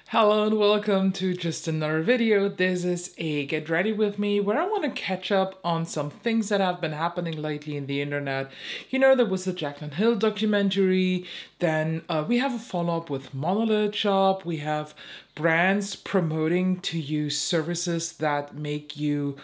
Hello and welcome to just another video. This is a get ready with me where I want to catch up on some things that have been happening lately in the internet. You know, there was the Jaclyn Hill documentary, then we have a follow-up with Monolith Shop, we have brands promoting to use services that make you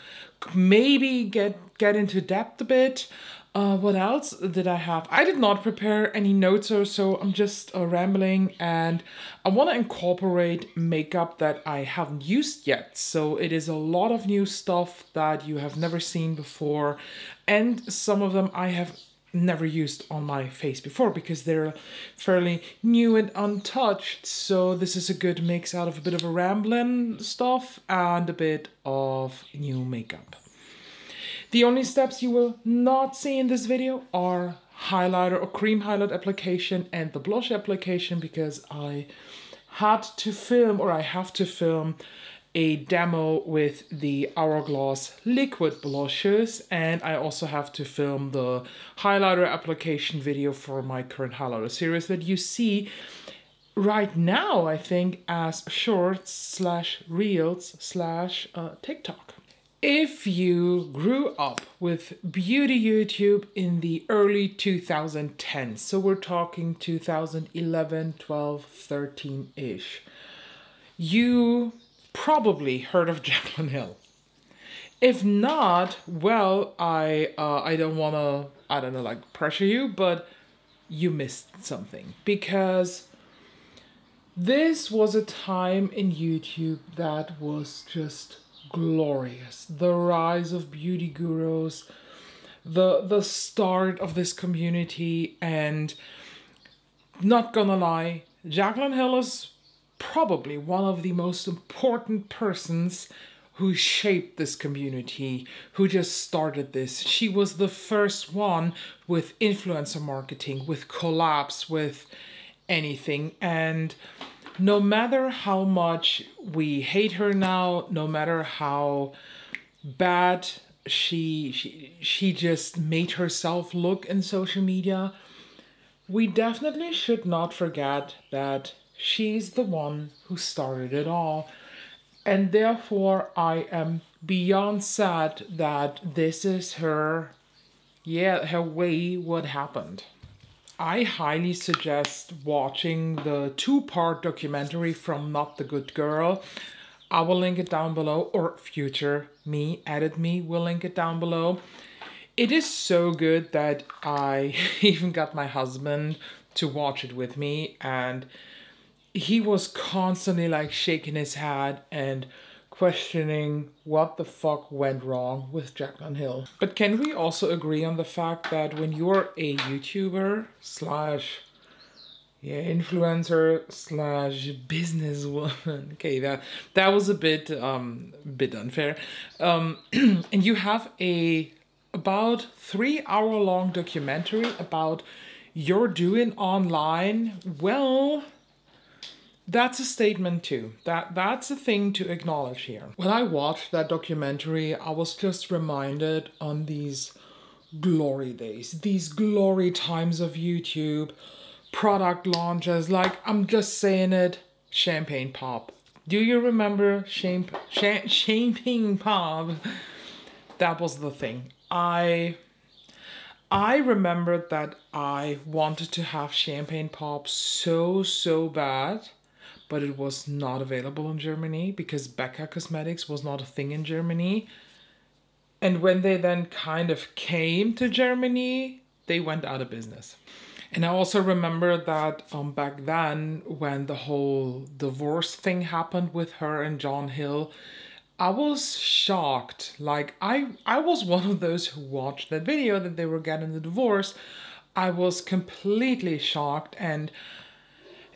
maybe get into depth a bit. What else did I have? I did not prepare any notes or so. I'm just rambling, and I want to incorporate makeup that I haven't used yet. So it is a lot of new stuff that you have never seen before, and some of them I have never used on my face before because they're fairly new and untouched. So this is a good mix out of a bit of a rambling stuff and a bit of new makeup. The only steps you will not see in this video are highlighter or cream highlight application and the blush application, because I had to film, or I have to film, a demo with the Hourglass liquid blushes, and I also have to film the highlighter application video for my current highlighter series that you see right now, I think, as shorts slash reels slash TikTok. If you grew up with beauty YouTube in the early 2010s, so we're talking 2011, 12, 13-ish, you probably heard of Jaclyn Hill. If not, well, I don't wanna, pressure you, but you missed something, because this was a time in YouTube that was just glorious. The rise of beauty gurus, the start of this community, and not gonna lie, Jaclyn Hill is probably one of the most important persons who shaped this community, who just started this. She was the first one with influencer marketing, with collabs, with anything. And no matter how much we hate her now, no matter how bad she just made herself look in social media, we definitely should not forget that she's the one who started it all. And therefore, I am beyond sad that this is her way what happened. I highly suggest watching the two-part documentary from Not the Good Girl. I will link it down below, or future me, edit me, will link it down below. It is so good that I even got my husband to watch it with me, and he was constantly like shaking his head and questioning what the fuck went wrong with Jaclyn Hill. But can we also agree on the fact that when you're a YouTuber slash influencer slash businesswoman, okay, that was a bit unfair, and you have a about 3-hour long documentary about your doing online, well, that's a statement too. That's a thing to acknowledge here. When I watched that documentary, I was just reminded on these glory days, these glory times of YouTube, product launches, like, I'm just saying it, champagne pop. Do you remember champagne pop? That was the thing. I remembered that I wanted to have champagne pop so bad, but it was not available in Germany because Becca Cosmetics was not a thing in Germany. And when they then kind of came to Germany, they went out of business. And I also remember that back then, when the whole divorce thing happened with her and John Hill, I was shocked. Like, I was one of those who watched that video that they were getting the divorce. I was completely shocked, and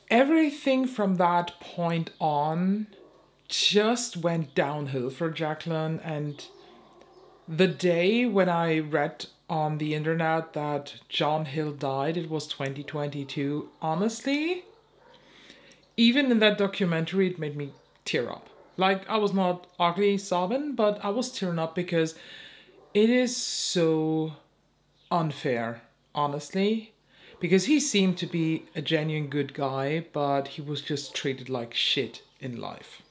everything from that point on just went downhill for Jaclyn. And the day when I read on the internet that John Hill died, it was 2022. Honestly, even in that documentary, it made me tear up. Like, I was not ugly sobbing, but I was tearing up because it is so unfair, honestly. because he seemed to be a genuine good guy, but he was just treated like shit in life.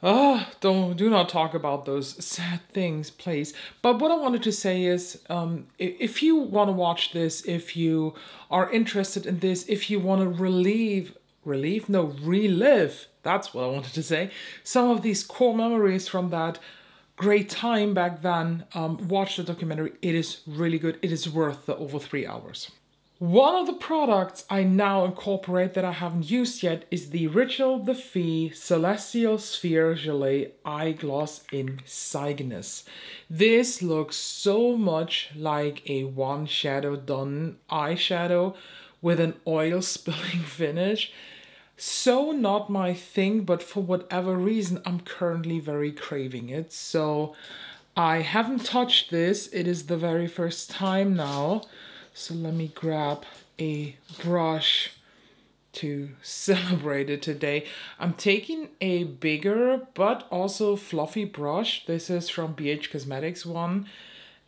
Do not talk about those sad things, please. But what I wanted to say is, if you want to watch this, if you are interested in this, if you want to relive, that's what I wanted to say, some of these core memories from that great time back then, watch the documentary. It is really good. It is worth the over 3 hours. One of the products I now incorporate that I haven't used yet is the Ritual the Fee Celestial Sphere Gelée Eye Gloss in Cygnus. This looks so much like a one shadow done eyeshadow with an oil spilling finish. So not my thing, but for whatever reason, I'm currently very craving it. So I haven't touched this. It is the very first time now. So let me grab a brush to celebrate it today. I'm taking a bigger but also fluffy brush. This is from BH Cosmetics one.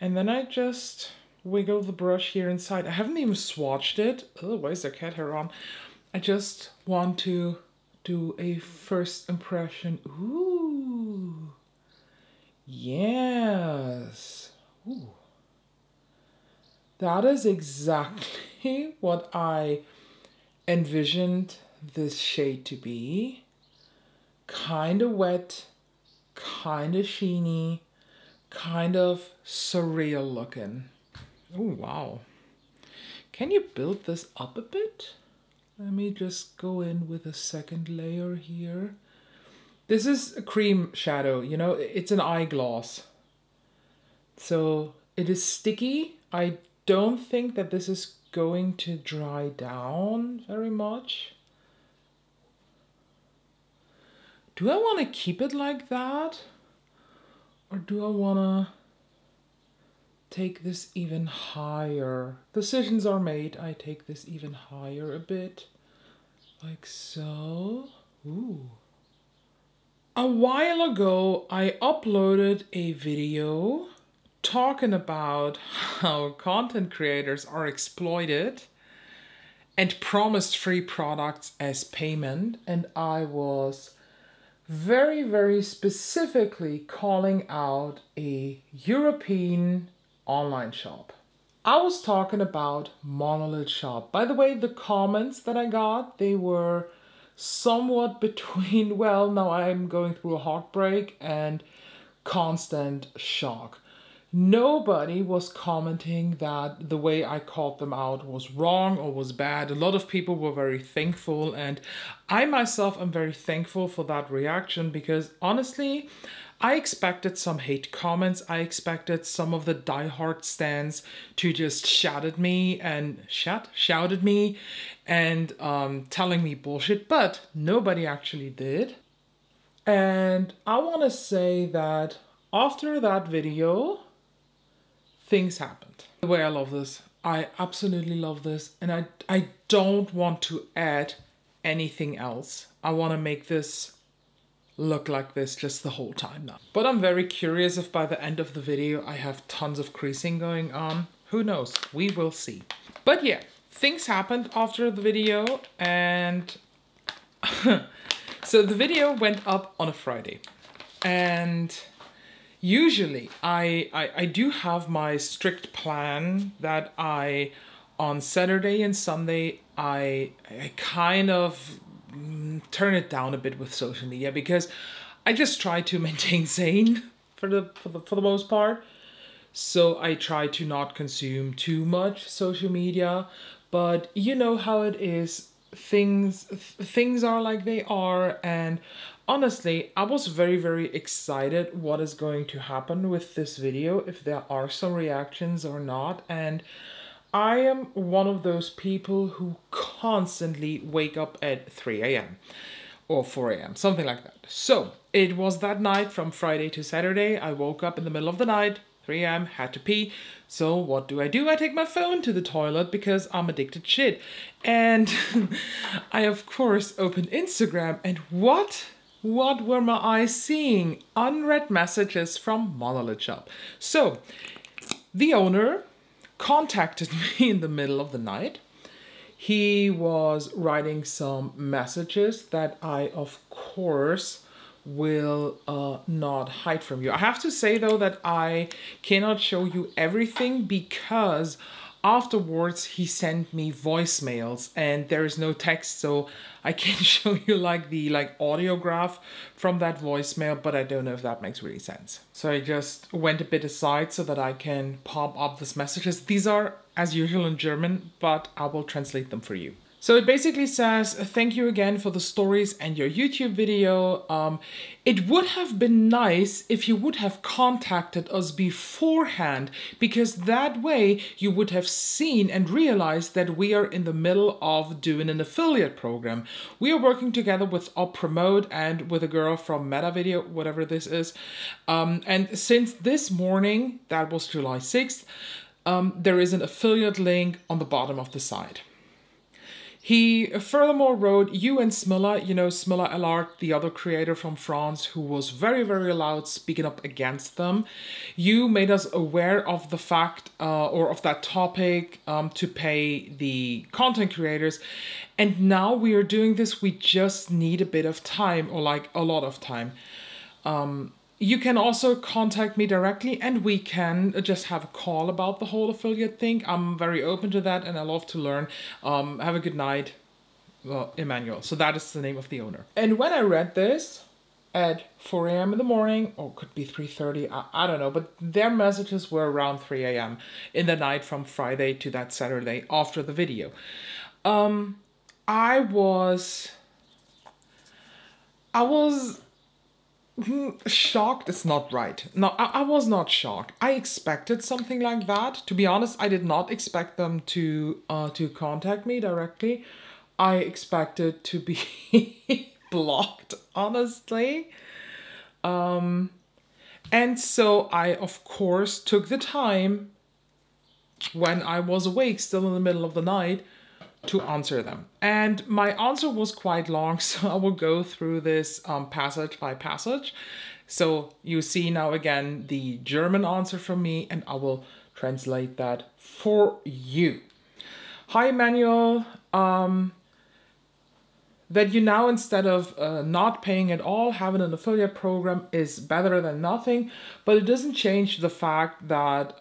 And then I just wiggle the brush here inside. I haven't even swatched it. Oh, why is there cat hair on? I just want to do a first impression. Ooh. Yes. Ooh. That is exactly what I envisioned this shade to be. Kind of wet, kind of sheeny, kind of surreal looking. Oh, wow. Can you build this up a bit? Let me just go in with a second layer here. This is a cream shadow, you know, it's an eye gloss. So it is sticky. I don't think that this is going to dry down very much. Do I want to keep it like that? Or do I want to take this even higher? Decisions are made. I take this even higher a bit. Like so. Ooh. A while ago, I uploaded a video talking about how content creators are exploited and promised free products as payment. And I was very, very specifically calling out a European online shop. I was talking about Monolith Shop. By the way, the comments that I got, they were somewhat between, well, now I'm going through a heartbreak and constant shock. Nobody was commenting that the way I called them out was wrong or was bad. A lot of people were very thankful, and I myself am very thankful for that reaction, because honestly, I expected some hate comments. I expected some of the diehard stans to just shout at me and telling me bullshit, but nobody actually did. And I want to say that after that video, things happened. The way I love this. I absolutely love this. And I don't want to add anything else. I want to make this look like this just the whole time now. But I'm very curious if by the end of the video I have tons of creasing going on. Who knows? We will see. But yeah, things happened after the video, and so the video went up on a Friday. And usually I do have my strict plan that on Saturday and Sunday, I kind of turn it down a bit with social media, because I just try to maintain sane for the most part. So I try to not consume too much social media, but you know how it is. Things are like they are, and honestly, I was very, very excited what is going to happen with this video, if there are some reactions or not. And I am one of those people who constantly wake up at 3 a.m. or 4 a.m., something like that. So it was that night from Friday to Saturday. I woke up in the middle of the night, 3 a.m., had to pee. So what do? I take my phone to the toilet because I'm addicted shit. And I, of course, opened Instagram, and what were my eyes seeing? Unread messages from Monolith Shop. So the owner contacted me in the middle of the night. He was writing some messages that I, of course, will not hide from you. I have to say though that I cannot show you everything because afterwards he sent me voicemails and there is no text, so I can show you like the audiograph from that voicemail, but I don't know if that makes really sense. So I just went a bit aside so that I can pop up these messages. These are as usual in German, but I will translate them for you. So it basically says, thank you again for the stories and your YouTube video. It would have been nice if you would have contacted us beforehand, because that way you would have seen and realized that we are in the middle of doing an affiliate program. We are working together with Promote and with a girl from Meta Video, whatever this is. And since this morning, that was July 6th, there is an affiliate link on the bottom of the site. He furthermore wrote, you and Smilla, you know, Smilla Allard, the other creator from France who was very, very loud speaking up against them. You made us aware of the fact or of that topic to pay the content creators. And now we are doing this. We just need a bit of time, or like a lot of time. You can also contact me directly and we can just have a call about the whole affiliate thing. I'm very open to that and I love to learn. Have a good night, Emmanuel. So that is the name of the owner. And when I read this at 4 a.m. in the morning, or could be 3:30, I don't know, but their messages were around 3 a.m. in the night from Friday to that Saturday after the video. I was shocked is not right. No, I was not shocked. I expected something like that. To be honest, I did not expect them to contact me directly. I expected to be blocked, honestly. And so I, of course, took the time when I was awake, still in the middle of the night, to answer them. And my answer was quite long, so I will go through this passage by passage. So you see now again the German answer from me, and I will translate that for you. Hi Emmanuel, that you now, instead of not paying at all, having an affiliate program is better than nothing, but it doesn't change the fact that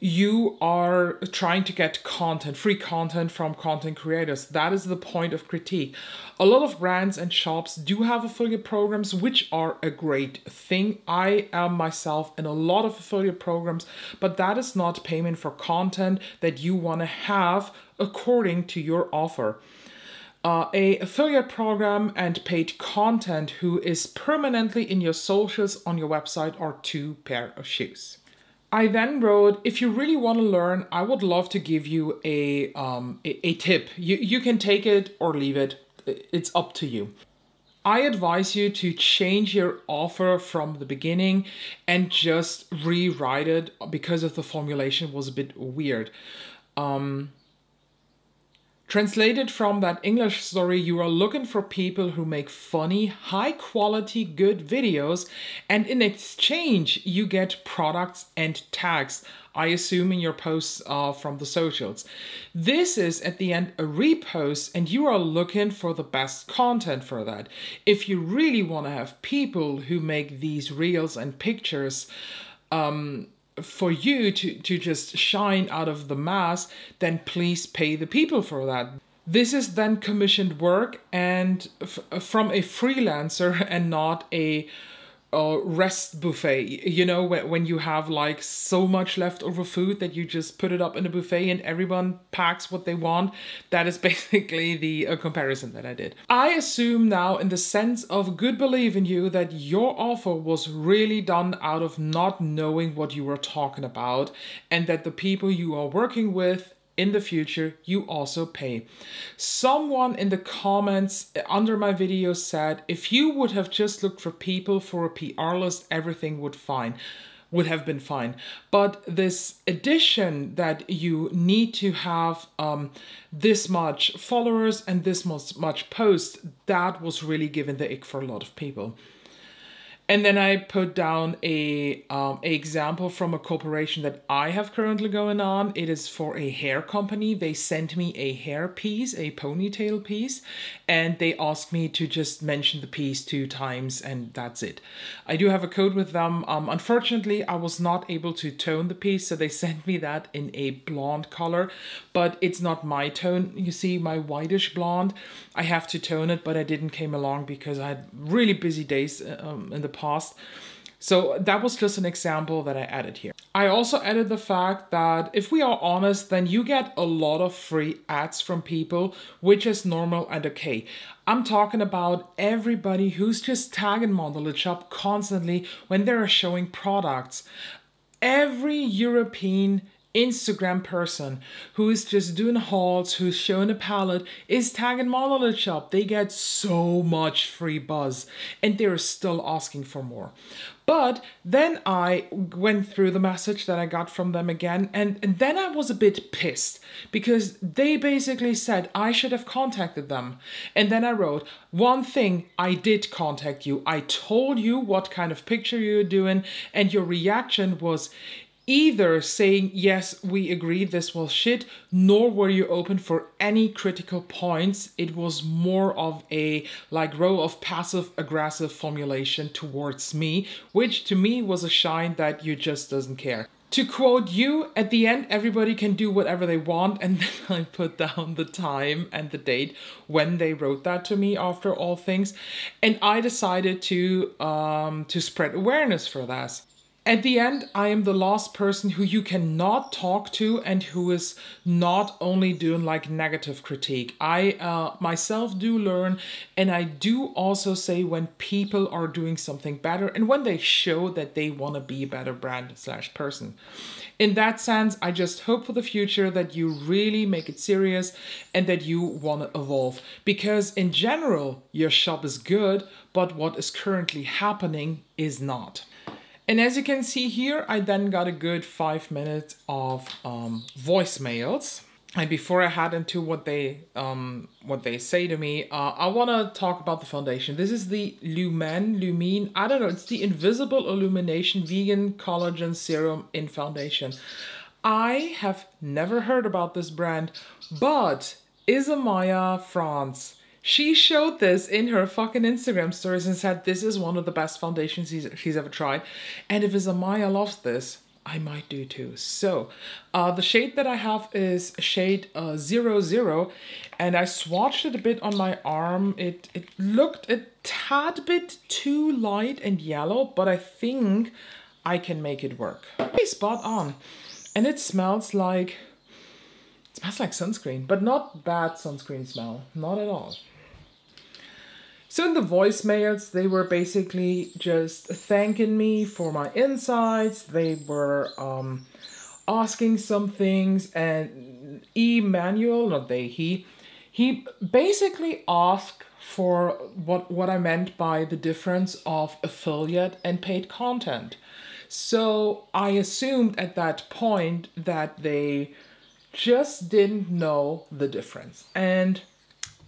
you are trying to get content, free content from content creators. That is the point of critique. A lot of brands and shops do have affiliate programs, which are a great thing. I am myself in a lot of affiliate programs, but that is not payment for content that you want to have according to your offer. A affiliate program and paid content who is permanently in your socials on your website are two pair of shoes. I then wrote, if you really want to learn, I would love to give you a tip. You can take it or leave it. It's up to you. I advise you to change your offer from the beginning and just rewrite it because of the formulation was a bit weird. Translated from that English story, you are looking for people who make funny, high quality, good videos, and in exchange you get products and tags, I assume in your posts from the socials. This is at the end a repost and you are looking for the best content for that. If you really want to have people who make these reels and pictures for you to just shine out of the mass, then please pay the people for that. This is then commissioned work and from a freelancer and not a rest buffet. You know, when you have like so much leftover food that you just put it up in a buffet and everyone packs what they want. That is basically the comparison that I did. I assume now, in the sense of good belief in you, that your offer was really done out of not knowing what you were talking about, and that the people you are working with in the future, you also pay. Someone in the comments under my video said, if you would have just looked for people for a PR list, everything would have been fine. But this addition that you need to have this much followers and this much posts, that was really given the ick for a lot of people. And then I put down a example from a corporation that I have currently going on. It is for a hair company. They sent me a hair piece, a ponytail piece, and they asked me to just mention the piece 2 times, and that's it. I do have a code with them. Unfortunately, I was not able to tone the piece, so they sent me that in a blonde color, but it's not my tone. You see, my whitish blonde, I have to tone it, but I didn't came along because I had really busy days in the past. So that was just an example that I added here. I also added the fact that if we are honest, then you get a lot of free ads from people, which is normal and okay. I'm talking about everybody who's just tagging Mondelez Shop constantly when they're showing products. Every European Instagram person who is just doing hauls, who's showing a palette, is tagging Mondelez Shop. They get so much free buzz and they're still asking for more. But then I went through the message that I got from them again, and then I was a bit pissed because they basically said I should have contacted them. And then I wrote, one thing, I did contact you. I told you what kind of picture you're doing, and your reaction was either saying, yes, we agree this was shit, nor were you open for any critical points. It was more of a row of passive aggressive formulation towards me, which to me was a sign that you just doesn't care. To quote you, at the end, everybody can do whatever they want, and then I put down the time and the date when they wrote that to me after all things, and I decided to spread awareness for that. At the end, I am the last person who you cannot talk to and who is not only doing negative critique. I myself do learn, and I do also say when people are doing something better and when they show that they want to be a better brand / person. In that sense, I just hope for the future that you really make it serious and that you want to evolve. Because in general, your shop is good, but what is currently happening is not. And as you can see here, I then got a good 5 minutes of voicemails. And before I head into what they say to me, I want to talk about the foundation. This is the Lumine, I don't know, it's the Invisible Illumination Vegan Collagen Serum in Foundation. I have never heard about this brand, but Isamaya France, she showed this in her fucking Instagram stories and said this is one of the best foundations she's ever tried. And if Isamaya loves this, I might do too. So the shade that I have is shade 00, and I swatched it a bit on my arm. It looked a tad bit too light and yellow, but I think I can make it work. Okay, spot on. And it smells like sunscreen, but not bad sunscreen smell, not at all. So in the voicemails, they were basically just thanking me for my insights. They were asking some things, and Emmanuel, not they, he basically asked for what I meant by the difference of affiliate and paid content. So I assumed at that point that they just didn't know the difference. And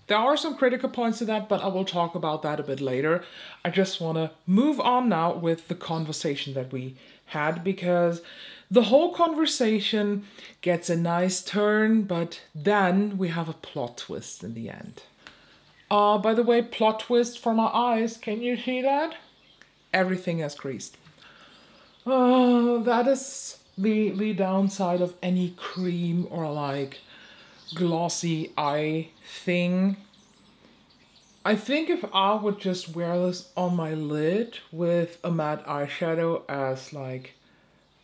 there are some critical points to that, but I will talk about that a bit later. I just want to move on now with the conversation that we had, because the whole conversation gets a nice turn, but then we have a plot twist in the end. By the way, plot twist for my eyes. Can you see that? Everything has creased. That is the downside of any cream or glossy eye thing. I think if I would just wear this on my lid with a matte eyeshadow as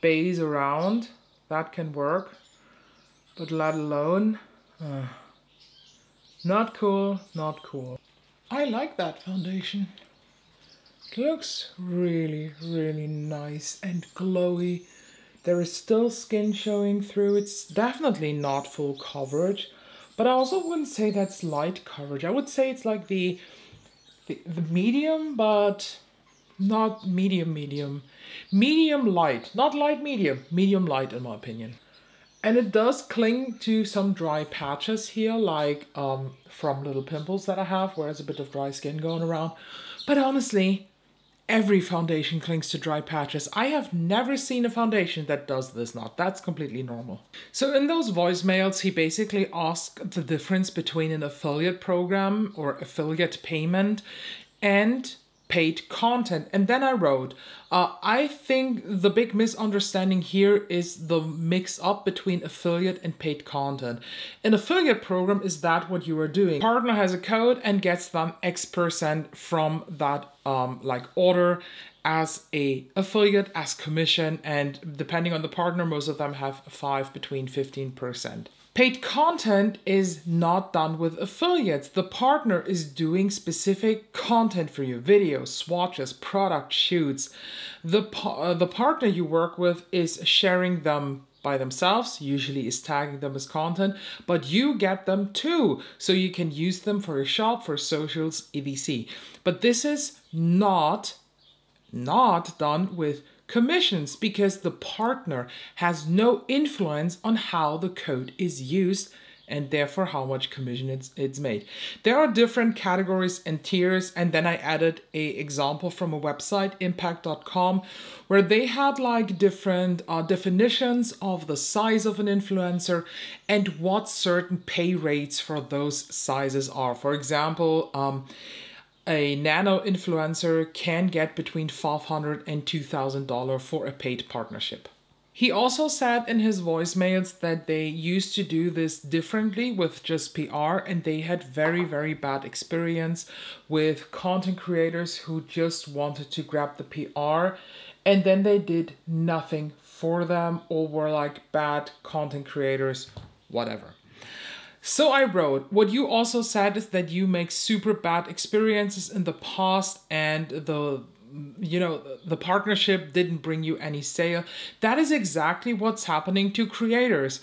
base around, that can work. But let alone, not cool, not cool. I like that foundation. It looks really, really nice and glowy. There is still skin showing through. It's definitely not full coverage, but I also wouldn't say that's light coverage. I would say it's like the medium, but not medium. Medium light, not light medium light in my opinion. And it does cling to some dry patches here, from little pimples that I have, where there's a bit of dry skin going around. But honestly, every foundation clings to dry patches. I have never seen a foundation that does this not. That's completely normal. So in those voicemails, he basically asked the difference between an affiliate program or affiliate payment and paid content. And then I wrote, I think the big misunderstanding here is the mix up between affiliate and paid content. An affiliate program is that what you are doing. Partner has a code and gets them X% from that like order as a affiliate, as commission, and depending on the partner, most of them have 5 between 15%. Paid content is not done with affiliates. The partner is doing specific content for you, videos, swatches, product shoots. The partner you work with is sharing them by themselves, usually is tagging them as content, but you get them too, so you can use them for your shop, for socials, etc. But this is not done with commissions because the partner has no influence on how the code is used and therefore how much commission it's made. There are different categories and tiers, and then I added an example from a website, impact.com, where they had like different definitions of the size of an influencer and what certain pay rates for those sizes are. For example, a nano influencer can get between $500 and $2,000 for a paid partnership. He also said in his voicemails that they used to do this differently with just PR, and they had very, very bad experience with content creators who just wanted to grab the PR and then they did nothing for them or were like bad content creators, whatever. So I wrote, what you also said is that you make super bad experiences in the past and the partnership didn't bring you any sale. That is exactly what's happening to creators.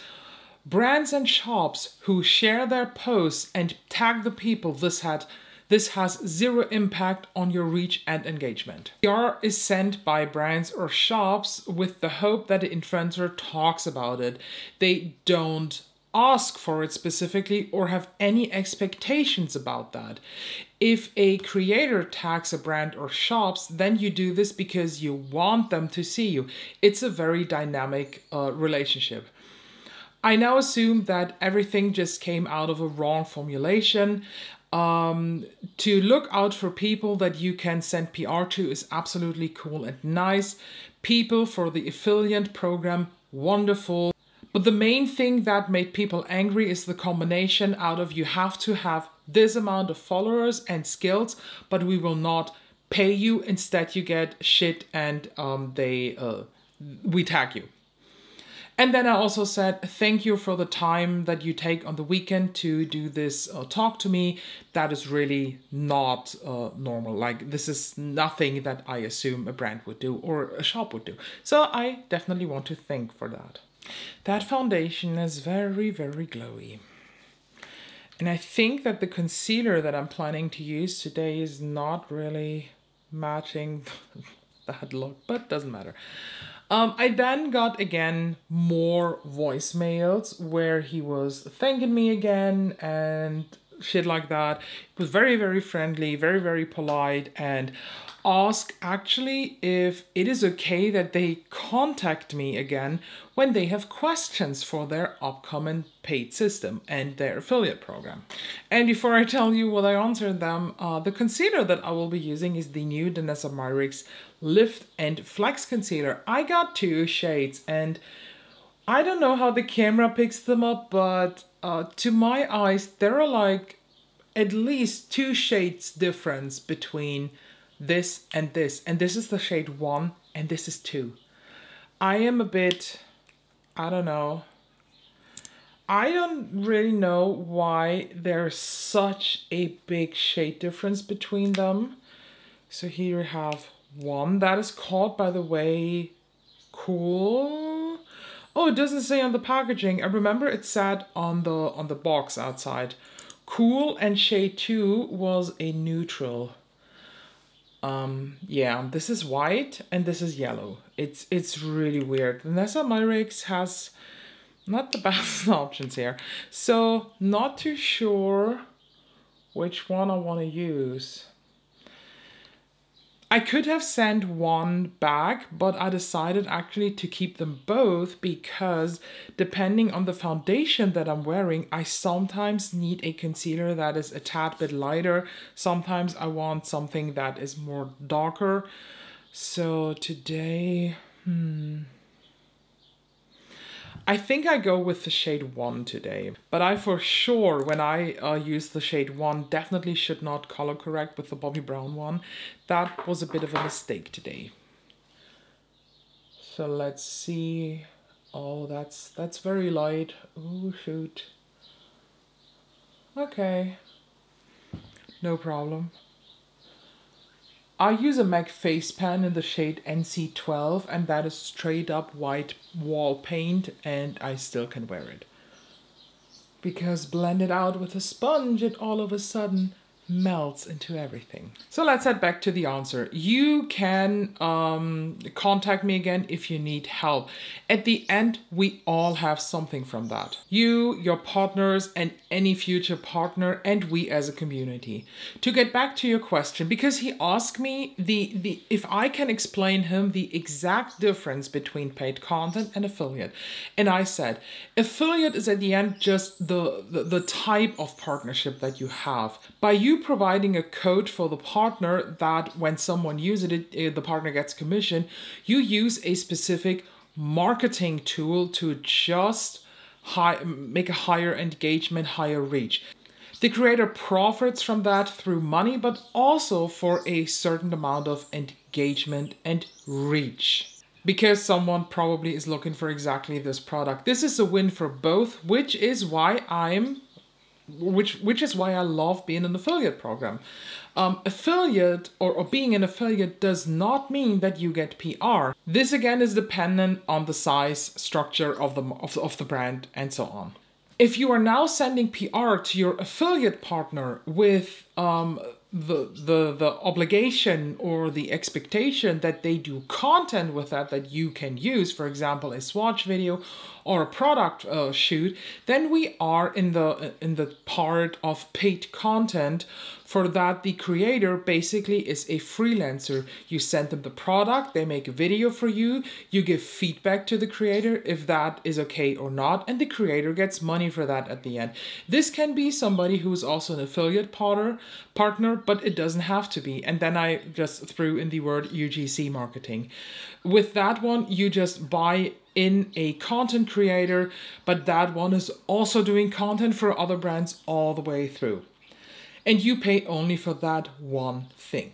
Brands and shops who share their posts and tag the people, this has zero impact on your reach and engagement. PR is sent by brands or shops with the hope that the influencer talks about it. They don't ask for it specifically or have any expectations about that. If a creator tags a brand or shops, then you do this because you want them to see you. It's a very dynamic relationship. I now assume that everything just came out of a wrong formulation. To look out for people that you can send PR to is absolutely cool and nice. People for the affiliate program, wonderful. But the main thing that made people angry is the combination out of you have to have this amount of followers and skills, but we will not pay you. Instead, you get shit and we tag you. And then I also said, thank you for the time that you take on the weekend to do this talk to me. That is really not normal. Like, this is nothing that I assume a brand would do or a shop would do. So I definitely want to thank for that. That foundation is very, very glowy. And I think that the concealer that I'm planning to use today is not really matching that look, but doesn't matter. I then got again more voicemails where he was thanking me again and shit like that. It was very, very friendly, very, very polite, and asked actually if it is okay that they contact me again when they have questions for their upcoming paid system and their affiliate program. And before I tell you what I answered them, the concealer that I will be using is the new Danessa Myricks Lift and Flex Concealer. I got 2 shades and I don't know how the camera picks them up, but to my eyes, there are like at least 2 shades difference between this, and this is the shade 1 and this is 2. I am a bit, I don't know. I don't really know why there's such a big shade difference between them. So here we have one that is called, by the way, Cool. Oh, it doesn't say on the packaging. I remember it said on the box outside. Cool, and shade 2 was a neutral. Yeah, this is white and this is yellow. It's really weird. Danessa Myricks has not the best options here. So not too sure which one I want to use. I could have sent one back, but I decided actually to keep them both because depending on the foundation that I'm wearing, I sometimes need a concealer that is a tad bit lighter. Sometimes I want something that is more darker. So today, I think I go with the shade 1 today, but I for sure, when I use the shade 1, definitely should not color correct with the Bobbi Brown one. That was a bit of a mistake today. So let's see. Oh, that's very light. Oh, shoot. Okay. No problem. I use a MAC face pen in the shade NC12, and that is straight up white wall paint, and I still can wear it. Because blended out with a sponge, it all of a sudden melts into everything. So let's head back to the answer. You can contact me again if you need help. At the end, we all have something from that. You, your partners, and any future partner, and we as a community. To get back to your question, because he asked me if I can explain him the exact difference between paid content and affiliate. And I said, affiliate is at the end just the type of partnership that you have. By you providing a code for the partner that when someone uses it, the partner gets commission, you use a specific marketing tool to just make a higher engagement, higher reach. The creator profits from that through money, but also for a certain amount of engagement and reach. Because someone probably is looking for exactly this product. This is a win for both, which is why I love being an affiliate program. Affiliate or being an affiliate does not mean that you get PR. This again is dependent on the size, structure of the brand, and so on. If you are now sending PR to your affiliate partner with the obligation or the expectation that they do content with that you can use, for example, a swatch video or a product shoot, then we are in the part of paid content. For that, the creator basically is a freelancer. You send them the product, they make a video for you, you give feedback to the creator if that is okay or not, and the creator gets money for that at the end. This can be somebody who is also an affiliate partner, but it doesn't have to be. And then I just threw in the word UGC marketing. With that one, you just buy in a content creator, but that one is also doing content for other brands all the way through. And you pay only for that one thing.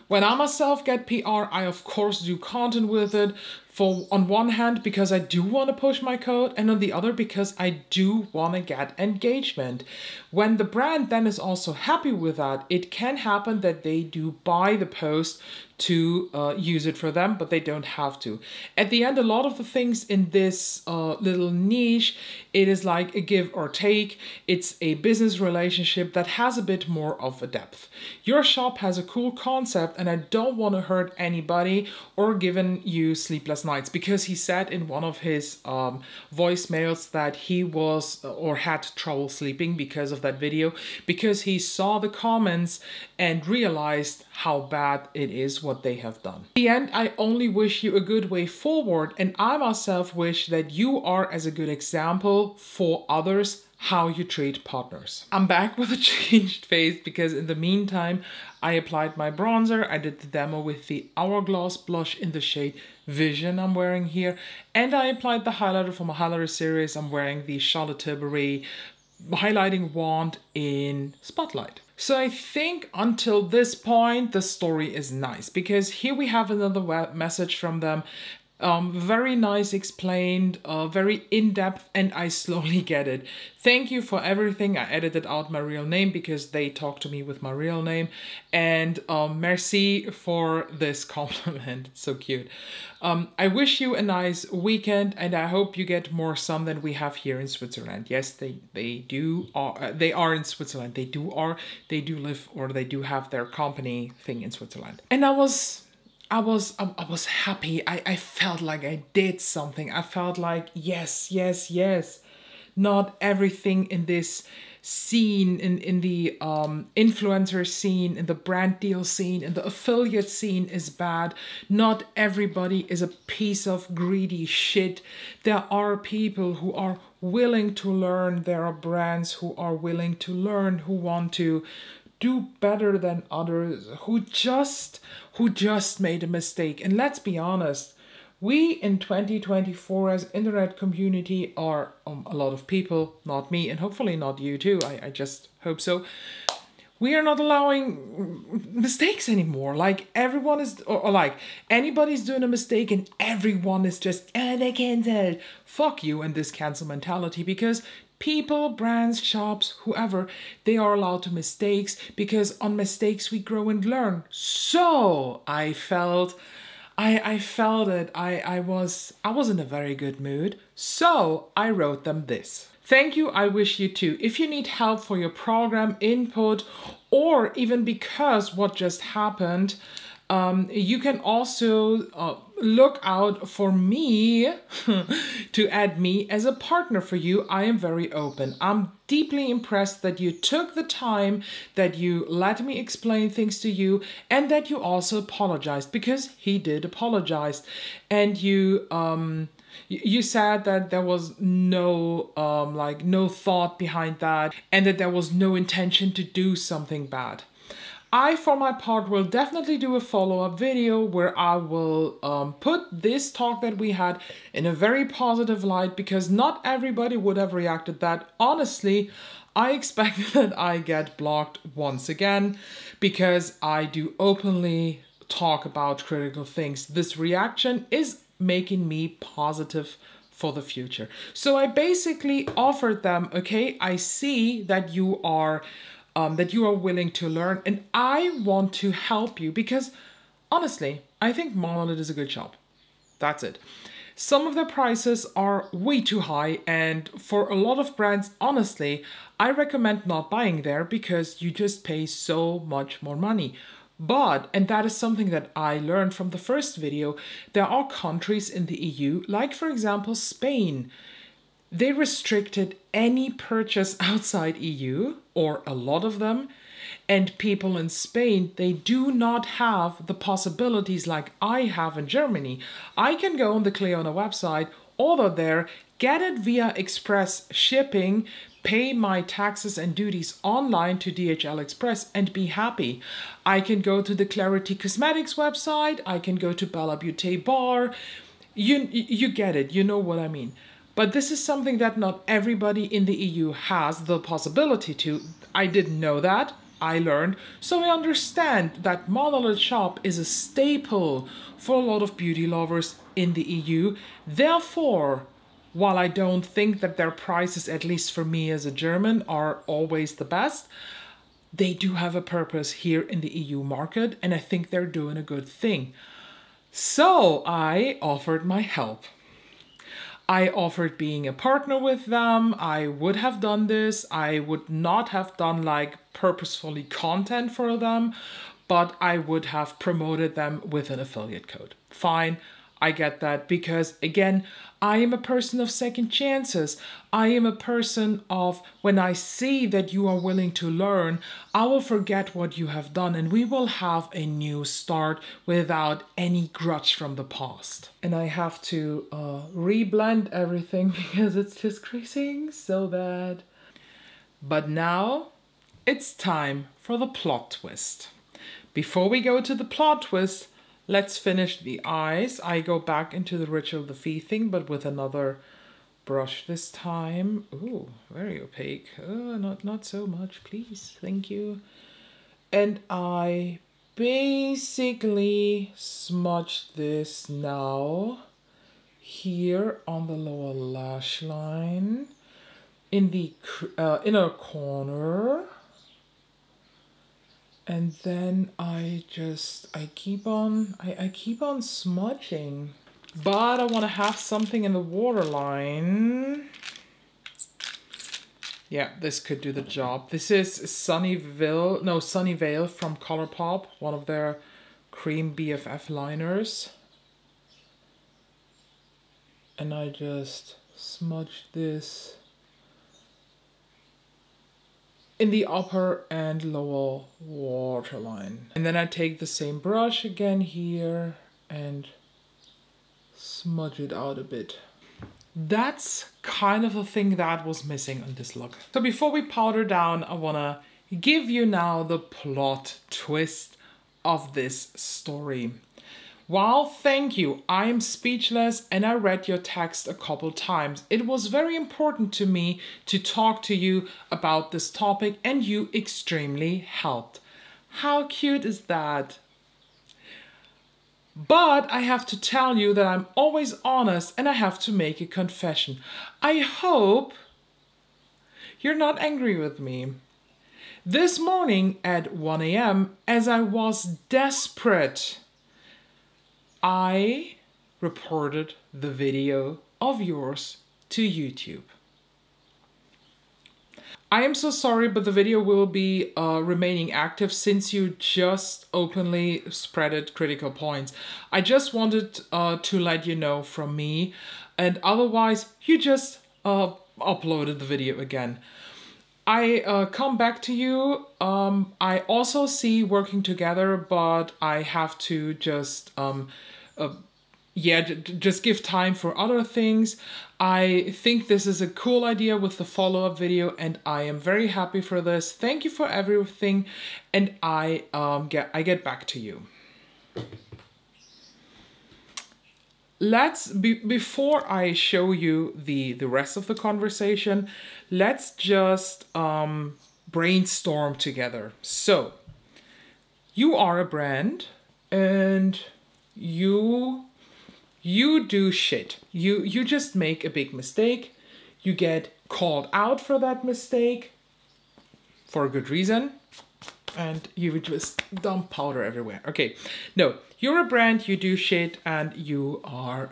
When I myself get PR, I of course do content with it. On one hand, because I do want to push my code, and on the other, because I do want to get engagement. When the brand then is also happy with that, it can happen that they do buy the post to use it for them, but they don't have to. At the end, a lot of the things in this little niche, it is like a give or take. It's a business relationship that has a bit more of a depth. Your shop has a cool concept, and I don't want to hurt anybody or giving you sleepless nights, because he said in one of his voicemails that he was or had trouble sleeping because of that video, because he saw the comments and realized how bad it is what they have done. In the end, I only wish you a good way forward, and I myself wish that you are as a good example for others how you treat partners. I'm back with a changed face because in the meantime I applied my bronzer. I did the demo with the Hourglass blush in the shade Vision I'm wearing here, and I applied the highlighter from a highlighter series. I'm wearing the Charlotte Tilbury highlighting wand in Spotlight. So I think until this point the story is nice, because here we have another message from them. Very nice explained, very in-depth, and I slowly get it. Thank you for everything. I edited out my real name because they talked to me with my real name. And merci for this compliment. It's so cute. I wish you a nice weekend, and I hope you get more sun than we have here in Switzerland. Yes, they are in Switzerland. They do live, or they do have their company thing in Switzerland. And I was happy. I felt like I did something. I felt like, yes. Not everything in this scene, in the influencer scene, in the brand deal scene, in the affiliate scene is bad. Not everybody is a piece of greedy shit. There are people who are willing to learn. There are brands who are willing to learn, who want to do better than others, who just made a mistake. And let's be honest, we in 2024 as internet community are a lot of people, not me, and hopefully not you too, I just hope so. We are not allowing mistakes anymore. Like everyone is, or like anybody's doing a mistake and everyone is just, oh, they cancel. Fuck you and this cancel mentality, because people, brands, shops, whoever, they are allowed to mistakes, because on mistakes we grow and learn. So I felt it. I was in a very good mood. So I wrote them this. Thank you, I wish you too. If you need help for your program, input, or even because what just happened, you can also look out for me to add me as a partner for you. I am very open. I'm deeply impressed that you took the time, that you let me explain things to you, and that you also apologized, because he did apologize. And you said that there was no no thought behind that, and that there was no intention to do something bad. I, for my part, will definitely do a follow-up video where I will put this talk that we had in a very positive light, because not everybody would have reacted that. Honestly, I expect that I get blocked once again, because I do openly talk about critical things. This reaction is making me positive for the future. So I basically offered them, okay, I see that you are willing to learn, and I want to help you, because honestly, I think Monolith is a good shop. That's it. Some of their prices are way too high, and for a lot of brands, honestly, I recommend not buying there, because you just pay so much more money. But, and that is something that I learned from the first video, there are countries in the EU, like for example Spain. They restricted any purchase outside EU, or a lot of them, and people in Spain, they do not have the possibilities like I have in Germany. I can go on the Cleona website, order there, get it via express shipping, pay my taxes and duties online to DHL Express, and be happy. I can go to the Clarity Cosmetics website, I can go to Bella Beauté Bar, you get it, you know what I mean. But this is something that not everybody in the EU has the possibility to. I didn't know that, I learned, so I understand that Monolith Shop is a staple for a lot of beauty lovers in the EU. Therefore, while I don't think that their prices, at least for me as a German, are always the best, they do have a purpose here in the EU market, and I think they're doing a good thing. So I offered my help. I offered being a partner with them. I would have done this. I would not have done like purposefully content for them, but I would have promoted them with an affiliate code. Fine, I get that, because again, I am a person of second chances. I am a person of, when I see that you are willing to learn, I will forget what you have done, and we will have a new start without any grudge from the past. And I have to reblend everything because it's just creasing so bad. But now it's time for the plot twist. Before we go to the plot twist, let's finish the eyes. I go back into the Ritual of the Fee thing, but with another brush this time. Ooh, very opaque. Not so much, please. Thank you. And I basically smudge this now here on the lower lash line, in the inner corner. And then I keep on smudging. But I want to have something in the waterline. Yeah, this could do the job. This is Sunnyvale from Colourpop, one of their cream BFF liners. And I just smudge this in the upper and lower waterline. And then I take the same brush again here and smudge it out a bit. That's kind of a thing that was missing on this look. So before we powder down, I wanna give you now the plot twist of this story. Wow, thank you. I am speechless and I read your text a couple times. It was very important to me to talk to you about this topic and you extremely helped. How cute is that? But I have to tell you that I'm always honest and I have to make a confession. I hope you're not angry with me. This morning at 1 a.m., as I was desperate, I reported the video of yours to YouTube. I am so sorry, but the video will be remaining active since you just openly spreaded critical points. I just wanted to let you know from me, and otherwise you just uploaded the video again. I come back to you. I also see working together, but I have to just just give time for other things. I think this is a cool idea with the follow-up video and I am very happy for this. Thank you for everything and I get back to you. Before I show you the rest of the conversation, let's just brainstorm together. So, you are a brand and you do shit. You just make a big mistake. You get called out for that mistake for a good reason. And you would just dump powder everywhere. Okay, no, you're a brand, you do shit, and you are,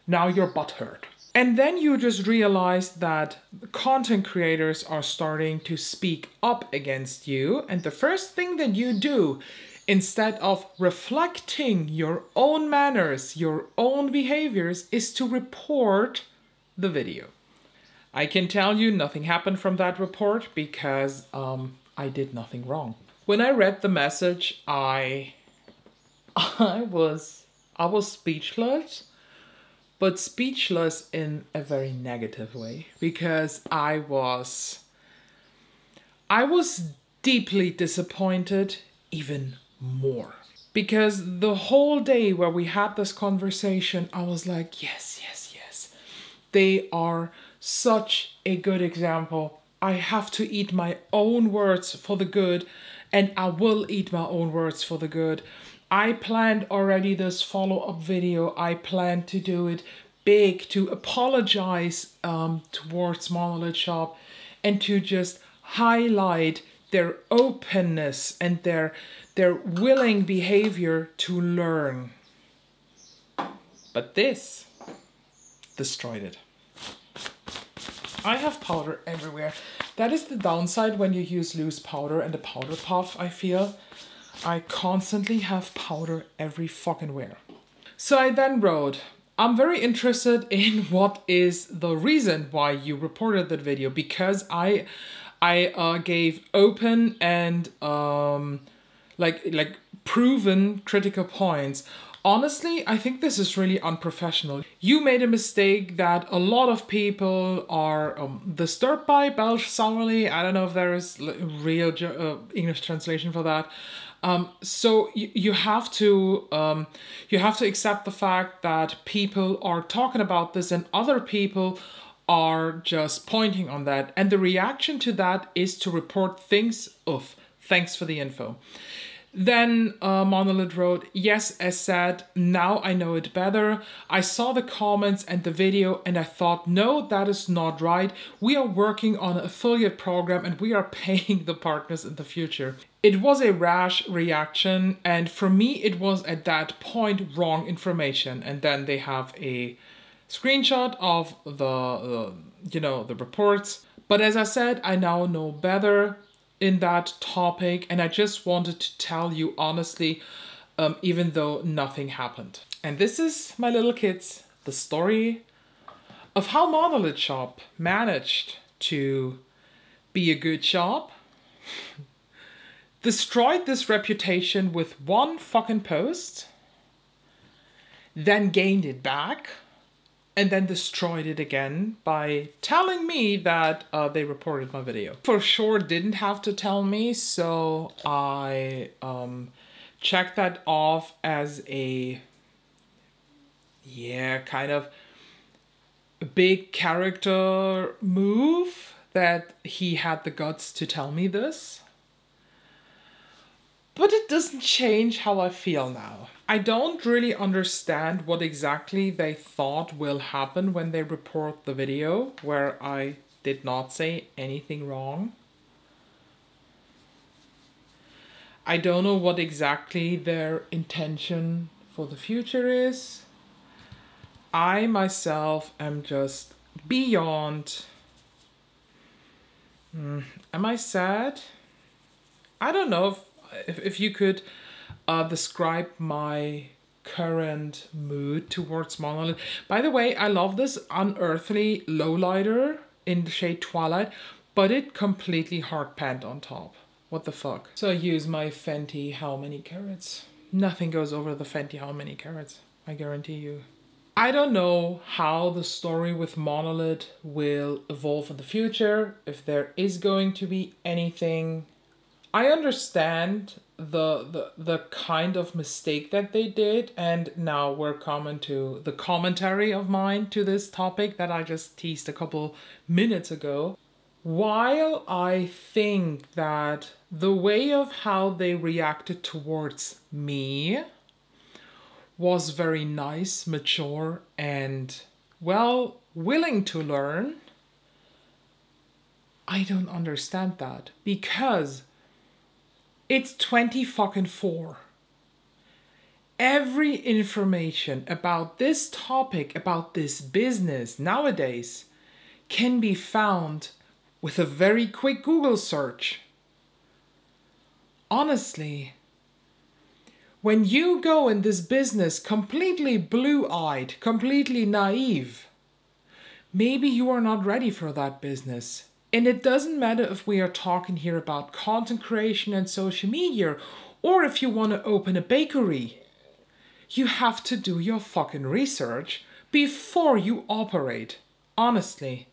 now you're butthurt. And then you just realize that content creators are starting to speak up against you. And the first thing that you do, instead of reflecting your own manners, your own behaviors, is to report the video. I can tell you nothing happened from that report because I did nothing wrong. When I read the message, I was speechless, but speechless in a very negative way because I was deeply disappointed, even more. Because the whole day where we had this conversation, I was like, yes, yes, yes. They are such a good example. I have to eat my own words for the good, and I will eat my own words for the good. I planned already this follow-up video. I planned to do it big, to apologize towards Monolith Shop and to just highlight their openness and their willing behavior to learn. But this destroyed it. I have powder everywhere. That is the downside when you use loose powder and a powder puff, I feel. I constantly have powder every fucking where. So I then wrote, I'm very interested in what is the reason why you reported that video, because I gave open and like proven critical points. Honestly, I think this is really unprofessional. You made a mistake that a lot of people are disturbed by, belch sourly. I don't know if there is real English translation for that. So you have to accept the fact that people are talking about this and other people are just pointing on that. And the reaction to that is to report things of thanks for the info. Then Monolith wrote, yes, as said, now I know it better. I saw the comments and the video and I thought, no, that is not right. We are working on an affiliate program and we are paying the partners in the future. It was a rash reaction and for me it was at that point wrong information. And then they have a screenshot of the reports. But as I said, I now know better in that topic and I just wanted to tell you honestly, even though nothing happened. And this is, my little kids, the story of how Monolith Shop managed to be a good shop, destroyed this reputation with one fucking post, then gained it back, and then destroyed it again by telling me that they reported my video. For sure didn't have to tell me, so I checked that off as a, yeah, kind of a big character move that he had the guts to tell me this. But it doesn't change how I feel now. I don't really understand what exactly they thought will happen when they report the video where I did not say anything wrong. I don't know what exactly their intention for the future is. I myself am just beyond... Am I sad? I don't know if you could describe my current mood towards Monolith. By the way, I love this unearthly lowlighter in the shade Twilight, but it completely hard panned on top. What the fuck? So I use my Fenty How Many Carats. Nothing goes over the Fenty How Many Carats, I guarantee you. I don't know how the story with Monolith will evolve in the future, if there is going to be anything. I understand the kind of mistake that they did, and now we're coming to the commentary of mine to this topic that I just teased a couple minutes ago. While I think that the way of how they reacted towards me was very nice, mature, and, well, willing to learn, I don't understand that, because it's 2024. Every information about this topic, about this business nowadays, can be found with a very quick Google search. Honestly, when you go in this business completely blue-eyed, completely naive, maybe you are not ready for that business. And it doesn't matter if we are talking here about content creation and social media, or if you want to open a bakery. You have to do your fucking research before you operate, honestly.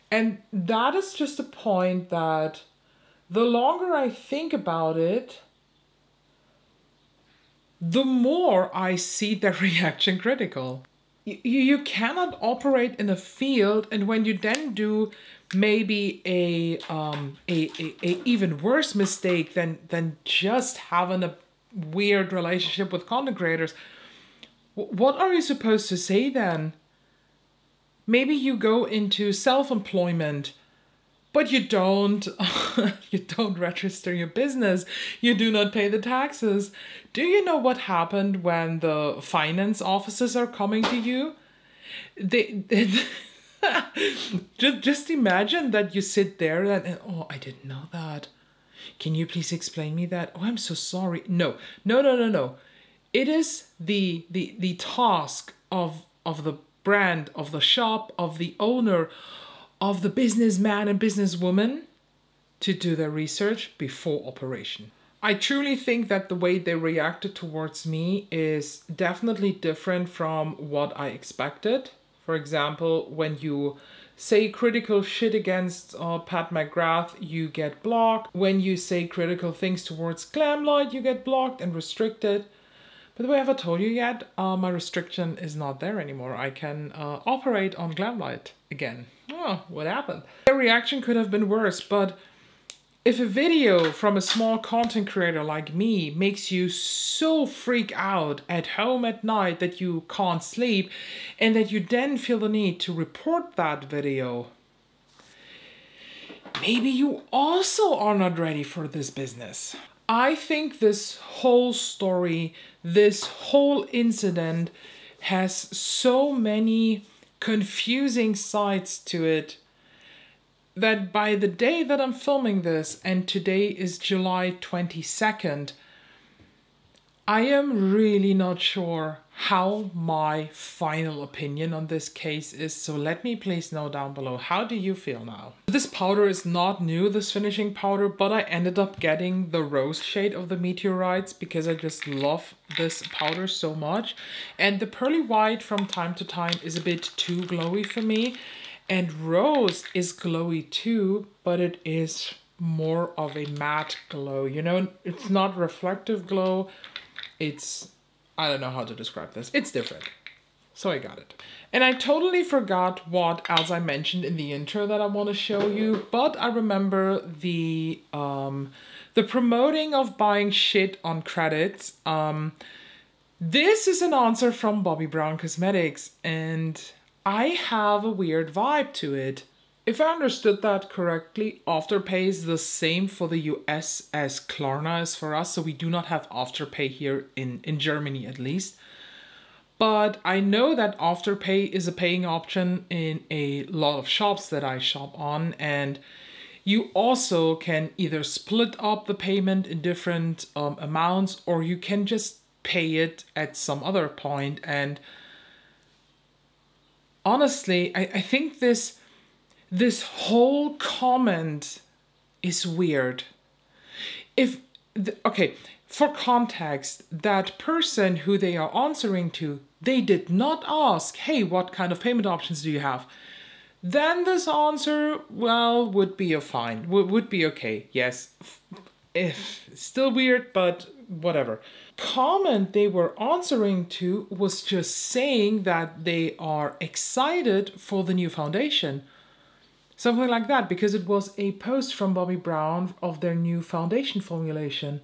And that is just a point that the longer I think about it, the more I see their reaction critical. You cannot operate in a field, and when you then do maybe a even worse mistake than just having a weird relationship with content creators, what are you supposed to say then? Maybe you go into self-employment, but you don't you don't register your business. You do not pay the taxes. Do you know what happened when the finance officers are coming to you? They just imagine that you sit there and, oh, I didn't know that. Can you please explain me that? Oh, I'm so sorry. No. It is the task of the brand, of the shop, of the owner, of the businessman and businesswoman to do their research before operation. I truly think that the way they reacted towards me is definitely different from what I expected. For example, when you say critical shit against Pat McGrath, you get blocked. When you say critical things towards Glamlight, you get blocked and restricted. By the way, have I told you yet? My restriction is not there anymore. I can operate on Glamlight again. Oh, what happened? Their reaction could have been worse, but if a video from a small content creator like me makes you so freak out at home at night that you can't sleep, and that you then feel the need to report that video, maybe you also are not ready for this business. I think this whole story, this whole incident has so many confusing sides to it that by the day that I'm filming this, and today is July 22nd, I am really not sure how my final opinion on this case is, so let me please know down below. How do you feel now? This powder is not new, this finishing powder, but I ended up getting the rose shade of the Meteorites because I just love this powder so much. And the pearly white from time to time is a bit too glowy for me. And rose is glowy too, but it is more of a matte glow. You know, it's not reflective glow. It's, I don't know how to describe this. It's different. So I got it. And I totally forgot what else I mentioned in the intro that I want to show you, but I remember the promoting of buying shit on credits. This is an answer from Bobbi Brown Cosmetics, and I have a weird vibe to it. If I understood that correctly, Afterpay is the same for the US as Klarna is for us, so we do not have Afterpay here in Germany at least. But I know that Afterpay is a paying option in a lot of shops that I shop on, and you also can either split up the payment in different amounts, or you can just pay it at some other point. And honestly, I think this whole comment is weird. Okay, for context, that person who they are answering to, they did not ask, hey, what kind of payment options do you have? Then this answer, well, would be fine, would be okay, yes. If still weird, but whatever. Comment they were answering to was just saying that they are excited for the new foundation. Something like that, because it was a post from Bobbi Brown of their new foundation formulation.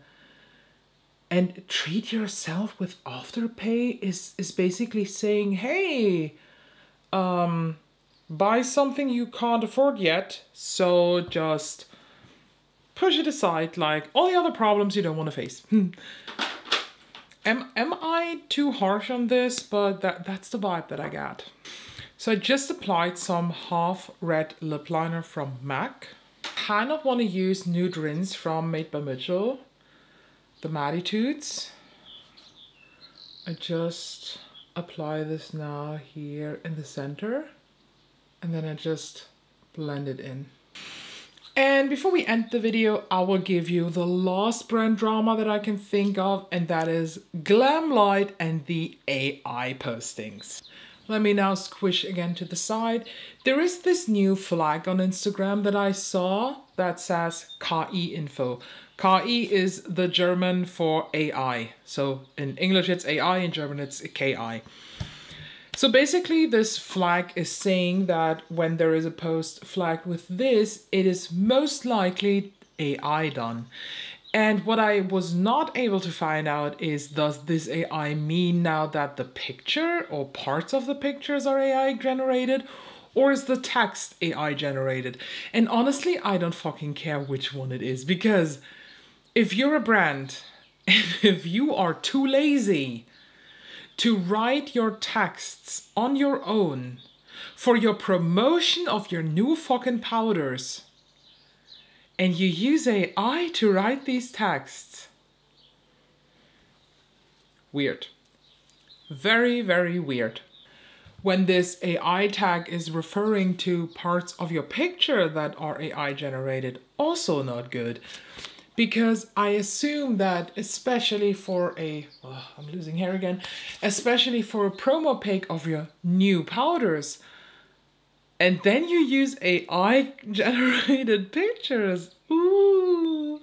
And treat yourself with Afterpay is basically saying, hey, buy something you can't afford yet, so just push it aside like all the other problems you don't want to face. Am I too harsh on this? But that's the vibe that I got. So I just applied some half red lip liner from MAC. Kind of want to use Nude Rinse from Made by Mitchell, the Mattitudes. I just apply this now here in the center, and then I just blend it in. And before we end the video, I will give you the last brand drama that I can think of, and that is Glamlight and the AI postings. Let me now squish again to the side. There is this new flag on Instagram that I saw that says KI info. KI is the German for AI. So in English it's AI, in German it's KI. So basically this flag is saying that when there is a post flagged with this, it is most likely AI done. And what I was not able to find out is, does this AI mean now that the picture or parts of the pictures are AI generated, or is the text AI generated? And honestly, I don't fucking care which one it is, because if you're a brand, and if you are too lazy to write your texts on your own for your promotion of your new fucking powders, and you use AI to write these texts. Weird. Very, very weird. When this AI tag is referring to parts of your picture that are AI generated, also not good. Because I assume that especially for I'm losing hair again, especially for a promo pic of your new powders, and then you use AI generated pictures. Ooh.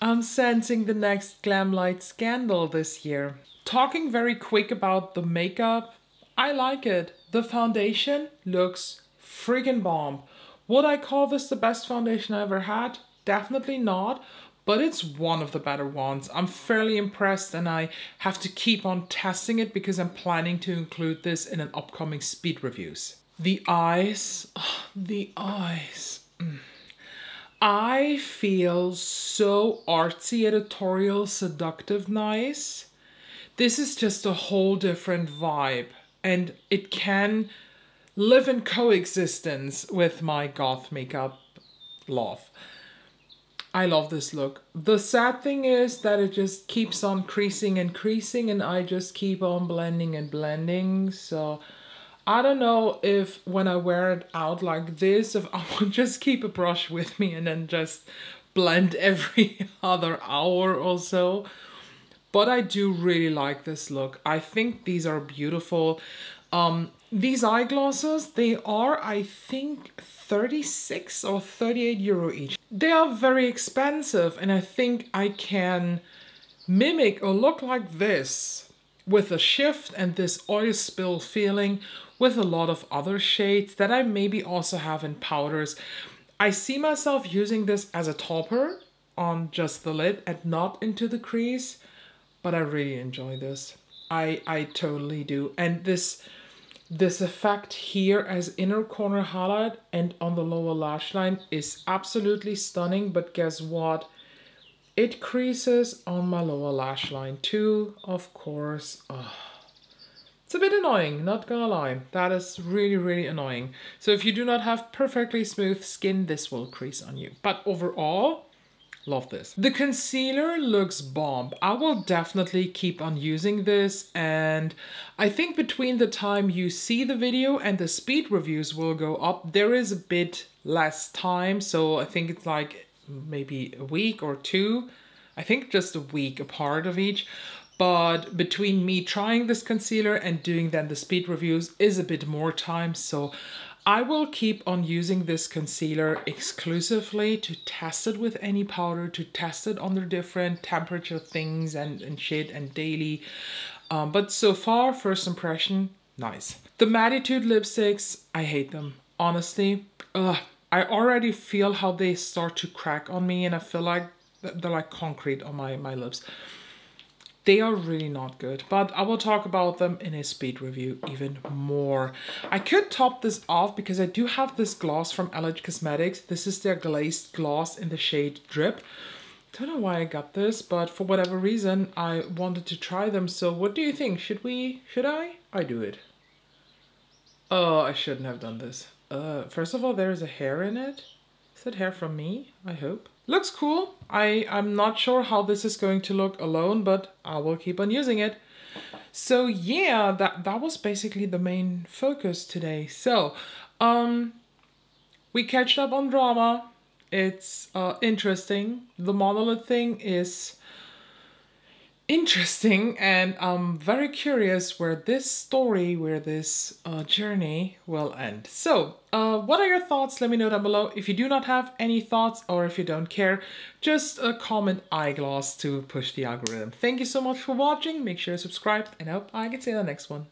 I'm sensing the next Glamlight scandal this year. Talking very quick about the makeup, I like it. The foundation looks friggin' bomb. Would I call this the best foundation I ever had? Definitely not, but it's one of the better ones. I'm fairly impressed, and I have to keep on testing it because I'm planning to include this in an upcoming speed reviews. The eyes, the eyes. I feel so artsy, editorial, seductive nice. This is just a whole different vibe, and it can live in coexistence with my goth makeup love. I love this look. The sad thing is that it just keeps on creasing and creasing, and I just keep on blending and blending. So I don't know if when I wear it out like this, if I would just keep a brush with me and then just blend every other hour or so. But I do really like this look. I think these are beautiful. These eyeglasses, they are, I think, 36 or 38 euro each. They are very expensive, and I think I can mimic a look like this with a shift and this oil spill feeling with a lot of other shades that I maybe also have in powders. I see myself using this as a topper on just the lid and not into the crease, but I really enjoy this. I totally do. And this effect here as inner corner highlight and on the lower lash line is absolutely stunning, but guess what? It creases on my lower lash line too, of course. Oh, it's a bit annoying, not gonna lie. That is really, really annoying. So if you do not have perfectly smooth skin, this will crease on you. But overall, love this. The concealer looks bomb. I will definitely keep on using this, and I think between the time you see the video and the speed reviews will go up, there is a bit less time. So I think it's like maybe a week or two. I think just a week apart of each. But between me trying this concealer and doing then the speed reviews is a bit more time. So I will keep on using this concealer exclusively to test it with any powder, to test it under different temperature things and shit and daily. But so far, first impression, nice. The Mattitude lipsticks, I hate them. Honestly, I already feel how they start to crack on me, and I feel like they're like concrete on my lips. They are really not good, but I will talk about them in a speed review even more. I could top this off because I do have this gloss from LH Cosmetics. This is their glazed gloss in the shade Drip. Don't know why I got this, but for whatever reason, I wanted to try them. So what do you think? Should I? I do it. Oh, I shouldn't have done this. First of all, there's a hair in it. Is that hair from me? I hope. Looks cool. I'm not sure how this is going to look alone, but I will keep on using it. So yeah, that was basically the main focus today. So, we catched up on drama. It's interesting. The monolith thing is interesting, and I'm very curious where this journey will end. So, what are your thoughts? Let me know down below. If you do not have any thoughts or if you don't care, just comment eyeglass to push the algorithm. Thank you so much for watching. Make sure to subscribe, and I hope I can see you in the next one.